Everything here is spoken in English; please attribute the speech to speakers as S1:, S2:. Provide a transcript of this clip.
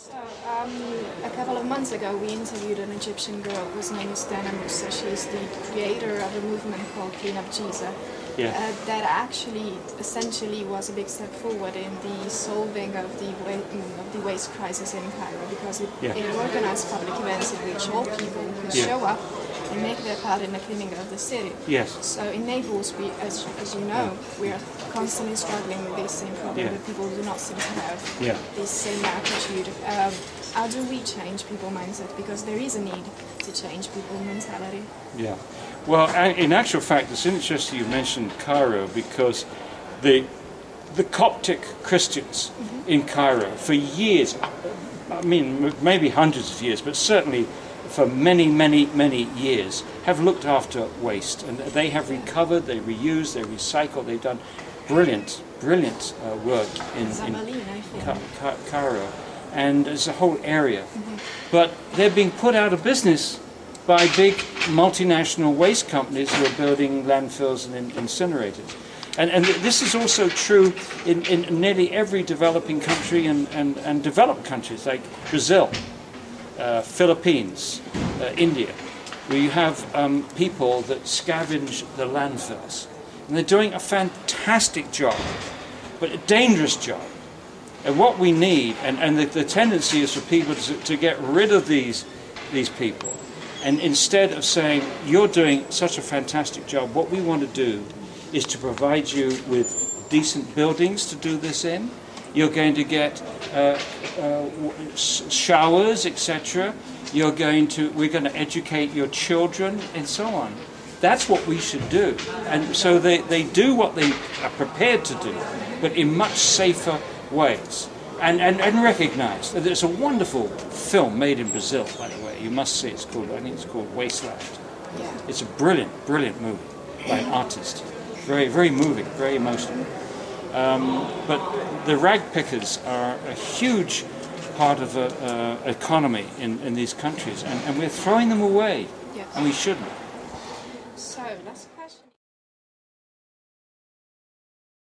S1: So, a couple of months ago, we interviewed an Egyptian girl whose name is Dana Musa. She's the creator of a movement called Clean Up Giza.
S2: Yeah.
S1: That actually, essentially, was a big step forward in the solving of the waste crisis in Cairo, because it organized public events in which all people could show up and make their part in the cleaning of the city.
S2: Yes.
S1: So in Naples, we, as you know, we are constantly struggling with this same problem that people do not seem to have this same attitude. How do we change people's mindset? Because there is a need to change people's mentality.
S2: Yeah. Well, in actual fact, it's interesting you mentioned Cairo, because the Coptic Christians in Cairo for years, I mean maybe hundreds of years, but certainly for many, many, many years, have looked after waste, and they have recovered, they reuse, they recycle. They've done brilliant work in Cairo, and there's a whole area. But they're being put out of business by big multinational waste companies who are building landfills and incinerators. And this is also true in nearly every developing country and developed countries like Brazil, Philippines, India, where you have people that scavenge the landfills. And they're doing a fantastic job, but a dangerous job. And what we need, and the tendency is for people to get rid of these people. And instead of saying, you're doing such a fantastic job, what we want to do is to provide you with decent buildings to do this in. You're going to get showers, etc. We're going to educate your children, and so on. That's what we should do. And so they do what they are prepared to do, but in much safer ways. And recognize that there's a wonderful film made in Brazil, by the way. You must see it. I think it's called Wasteland.
S1: Yeah.
S2: It's a brilliant movie by an artist. Very, very moving, very emotional. But the rag pickers are a huge part of the economy in these countries, and we're throwing them away, and we shouldn't.
S1: So let's